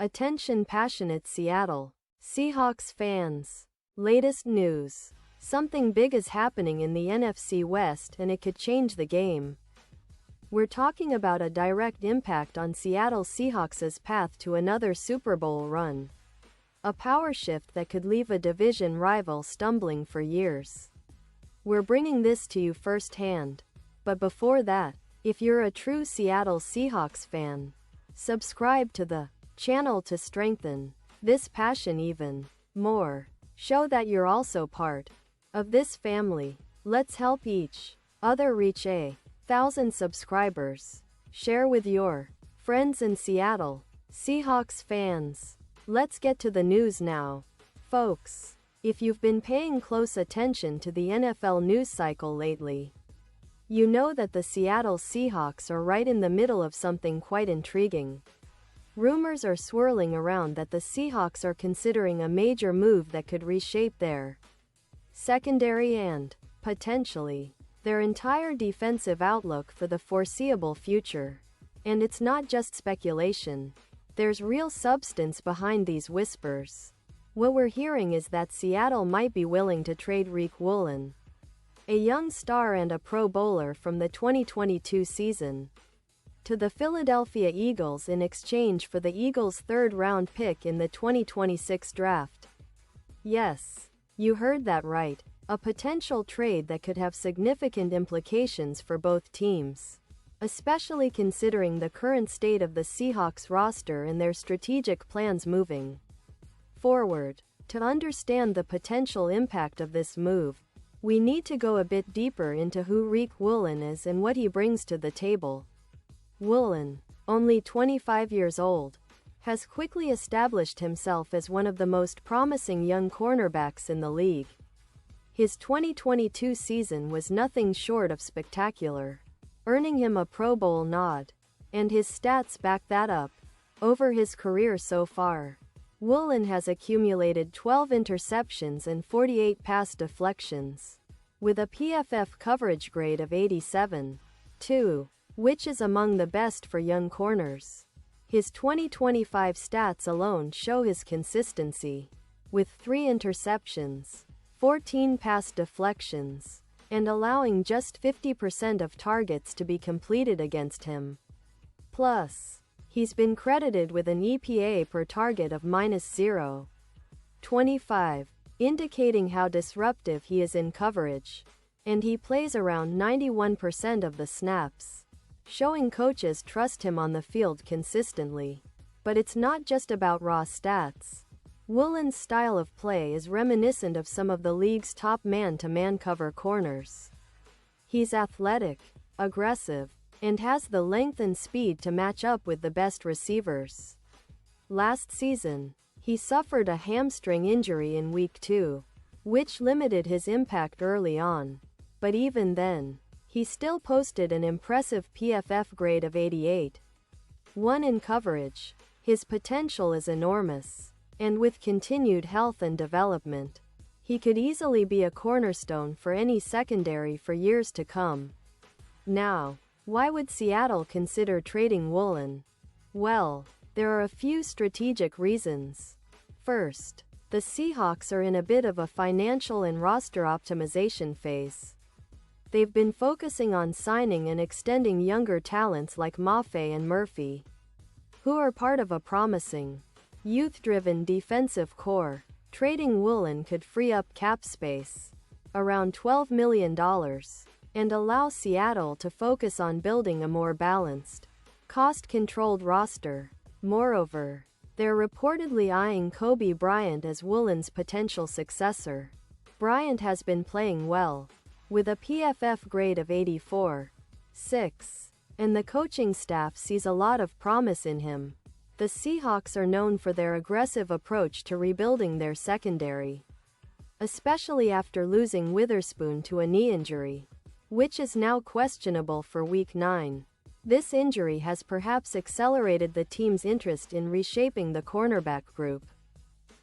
Attention passionate Seattle Seahawks fans. Latest news. Something big is happening in the NFC West and it could change the game. We're talking about a direct impact on Seattle Seahawks' path to another Super Bowl run. A power shift that could leave a division rival stumbling for years. We're bringing this to you firsthand. But before that, if you're a true Seattle Seahawks fan, subscribe to the channel to strengthen this passion even more. Show that you're also part of this family. Let's help each other reach 1,000 subscribers. Share with your friends in Seattle Seahawks fans. Let's get to the news now, folks. If you've been paying close attention to the NFL news cycle lately, you know that the Seattle Seahawks are right in the middle of something quite intriguing. Rumors are swirling around that the Seahawks are considering a major move that could reshape their secondary and, potentially, their entire defensive outlook for the foreseeable future. And it's not just speculation. There's real substance behind these whispers. What we're hearing is that Seattle might be willing to trade Riq Woolen, a young star and a Pro Bowler from the 2022 season, to the Philadelphia Eagles in exchange for the Eagles' third-round pick in the 2026 draft. Yes, you heard that right. A potential trade that could have significant implications for both teams, especially considering the current state of the Seahawks roster and their strategic plans moving forward. To understand the potential impact of this move, we need to go a bit deeper into who Riq Woolen is and what he brings to the table. Woolen, only 25 years old, has quickly established himself as one of the most promising young cornerbacks in the league. His 2022 season was nothing short of spectacular, earning him a Pro Bowl nod, and his stats back that up. Over his career so far, Woolen has accumulated 12 interceptions and 48 pass deflections, with a PFF coverage grade of 87.2, which is among the best for young corners. His 2025 stats alone show his consistency, with 3 interceptions, 14 pass deflections, and allowing just 50% of targets to be completed against him. Plus, he's been credited with an EPA per target of -0.25, indicating how disruptive he is in coverage. And he plays around 91% of the snaps, showing coaches trust him on the field consistently. But it's not just about raw stats. Woolen's style of play is reminiscent of some of the league's top man-to-man cover corners. He's athletic, aggressive, and has the length and speed to match up with the best receivers. Last season, he suffered a hamstring injury in Week 2, which limited his impact early on. But even then, he still posted an impressive PFF grade of 88.1 in coverage. His potential is enormous, and with continued health and development, he could easily be a cornerstone for any secondary for years to come. Now, why would Seattle consider trading Woolen? Well, there are a few strategic reasons. First, the Seahawks are in a bit of a financial and roster optimization phase. They've been focusing on signing and extending younger talents like Mafe and Murphy, who are part of a promising, youth-driven defensive core. Trading Woolen could free up cap space, around $12 million, and allow Seattle to focus on building a more balanced, cost-controlled roster. Moreover, they're reportedly eyeing Kobe Bryant as Woolen's potential successor. Bryant has been playing well, with a PFF grade of 84.6, and the coaching staff sees a lot of promise in him. The Seahawks are known for their aggressive approach to rebuilding their secondary, especially after losing Witherspoon to a knee injury, which is now questionable for Week 9. This injury has perhaps accelerated the team's interest in reshaping the cornerback group.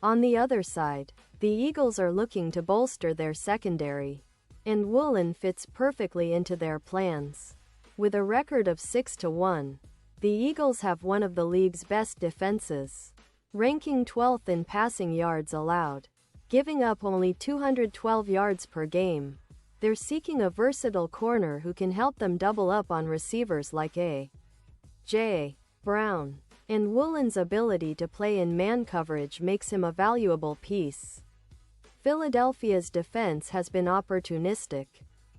On the other side, the Eagles are looking to bolster their secondary, and Woolen fits perfectly into their plans. With a record of 6-1, the Eagles have one of the league's best defenses, ranking 12th in passing yards allowed, giving up only 212 yards per game. They're seeking a versatile corner who can help them double up on receivers like A.J. Brown. And Woolen's ability to play in man coverage makes him a valuable piece. Philadelphia's defense has been opportunistic,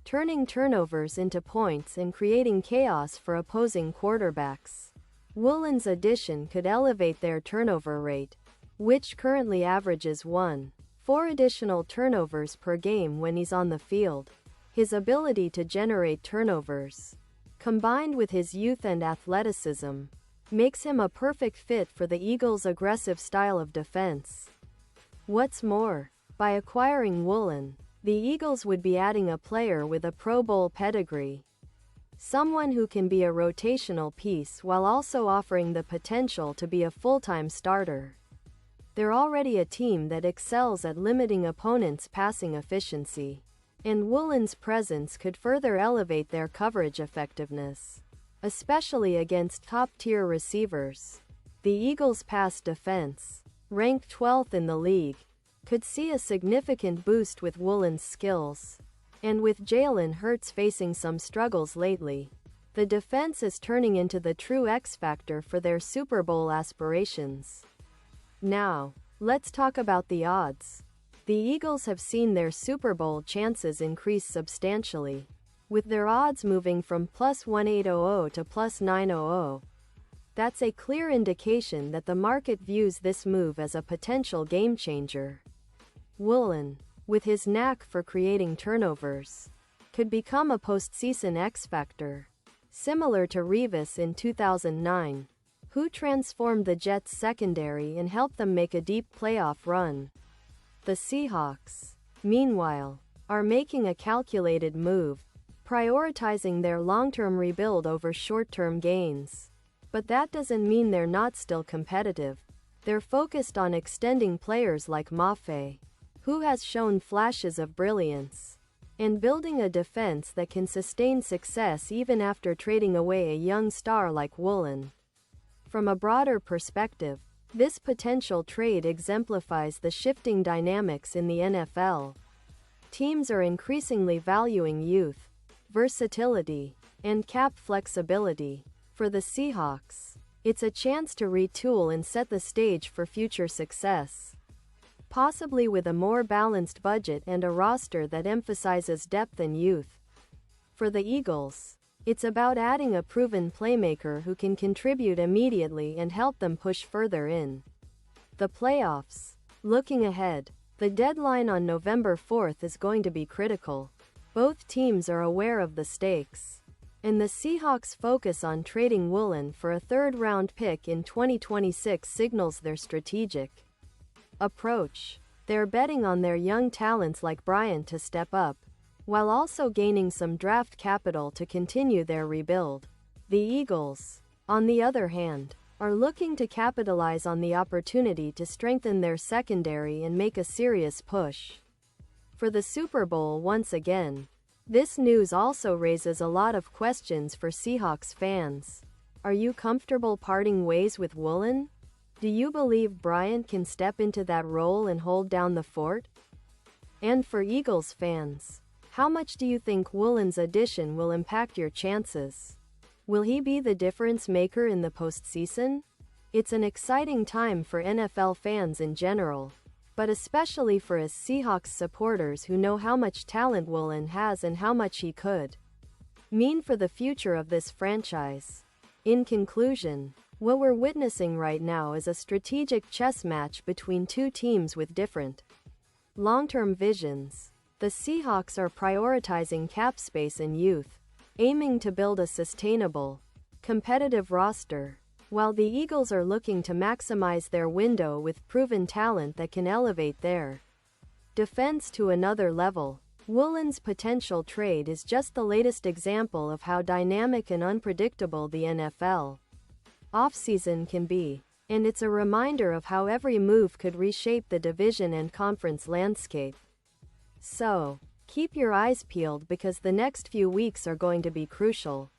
turning turnovers into points and creating chaos for opposing quarterbacks. Woolen's addition could elevate their turnover rate, which currently averages 4 additional turnovers per game when he's on the field. His ability to generate turnovers, combined with his youth and athleticism, makes him a perfect fit for the Eagles' aggressive style of defense. What's more, by acquiring Woolen, the Eagles would be adding a player with a Pro Bowl pedigree. Someone who can be a rotational piece while also offering the potential to be a full-time starter. They're already a team that excels at limiting opponents' passing efficiency, and Woolen's presence could further elevate their coverage effectiveness, especially against top-tier receivers. The Eagles' pass defense, ranked 12th in the league, could see a significant boost with Woolen's skills. And with Jalen Hurts facing some struggles lately, the defense is turning into the true X-factor for their Super Bowl aspirations. Now, let's talk about the odds. The Eagles have seen their Super Bowl chances increase substantially, with their odds moving from plus 1,800 to plus 900. That's a clear indication that the market views this move as a potential game-changer. Woolen, with his knack for creating turnovers, could become a postseason X-factor, similar to Revis in 2009, who transformed the Jets' secondary and helped them make a deep playoff run. The Seahawks, meanwhile, are making a calculated move, prioritizing their long-term rebuild over short-term gains. But that doesn't mean they're not still competitive. They're focused on extending players like Mafe, who has shown flashes of brilliance, and building a defense that can sustain success even after trading away a young star like Woolen. From a broader perspective, this potential trade exemplifies the shifting dynamics in the NFL. Teams are increasingly valuing youth, versatility, and cap flexibility. For the Seahawks, it's a chance to retool and set the stage for future success, possibly with a more balanced budget and a roster that emphasizes depth and youth. For the Eagles, it's about adding a proven playmaker who can contribute immediately and help them push further in the playoffs. Looking ahead, the deadline on November 4th is going to be critical. Both teams are aware of the stakes, and the Seahawks' focus on trading Woolen for a third-round pick in 2026 signals their strategic approach. They're betting on their young talents like Bryant to step up, while also gaining some draft capital to continue their rebuild. The Eagles, on the other hand, are looking to capitalize on the opportunity to strengthen their secondary and make a serious push for the Super Bowl once again. This news also raises a lot of questions for Seahawks fans. Are you comfortable parting ways with Woolen? Do you believe Bryant can step into that role and hold down the fort? And for Eagles fans, how much do you think Woolen's addition will impact your chances? Will he be the difference maker in the postseason? It's an exciting time for NFL fans in general, but especially for us Seahawks supporters who know how much talent Woolen has and how much he could mean for the future of this franchise. In conclusion, what we're witnessing right now is a strategic chess match between two teams with different long-term visions. The Seahawks are prioritizing cap space and youth, aiming to build a sustainable, competitive roster, while the Eagles are looking to maximize their window with proven talent that can elevate their defense to another level. Woolen's potential trade is just the latest example of how dynamic and unpredictable the NFL offseason can be, and it's a reminder of how every move could reshape the division and conference landscape. So, keep your eyes peeled because the next few weeks are going to be crucial.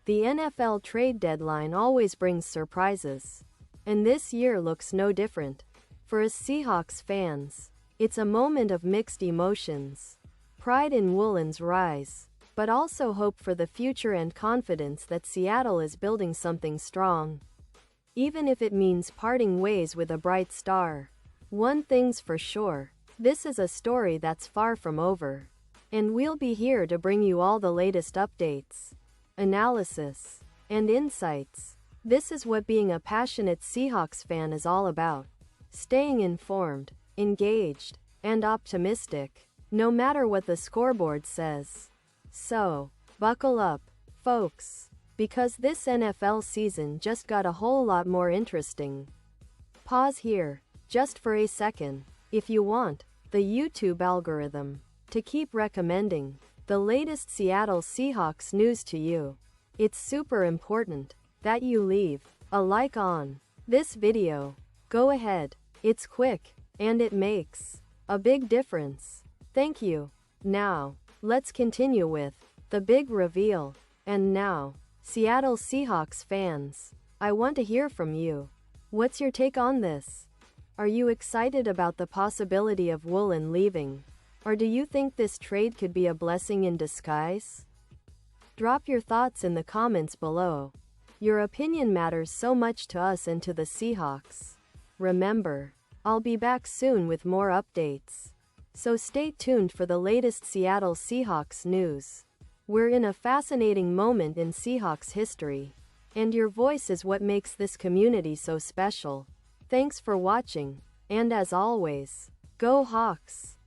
The NFL trade deadline always brings surprises, And this year looks no different. For us Seahawks fans, it's a moment of mixed emotions. Pride in Woolen's rise, but also hope for the future and confidence that Seattle is building something strong. Even if it means parting ways with a bright star. One thing's for sure, this is a story that's far from over. And we'll be here to bring you all the latest updates, analysis, and insights. This is what being a passionate Seahawks fan is all about. Staying informed, engaged, and optimistic, no matter what the scoreboard says. So, buckle up, folks, because this NFL season just got a whole lot more interesting. Pause here, just for a second, if you want the YouTube algorithm to keep recommending the latest Seattle Seahawks news to you. It's super important that you leave a like on this video. Go ahead, it's quick, and it makes a big difference. Thank you. Now, let's continue with the big reveal. And now, Seattle Seahawks fans, I want to hear from you. What's your take on this? Are you excited about the possibility of Woolen leaving? Or do you think this trade could be a blessing in disguise? Drop your thoughts in the comments below. Your opinion matters so much to us and to the Seahawks. Remember, I'll be back soon with more updates. So stay tuned for the latest Seattle Seahawks news. We're in a fascinating moment in Seahawks history, and your voice is what makes this community so special. Thanks for watching, and as always, go Hawks!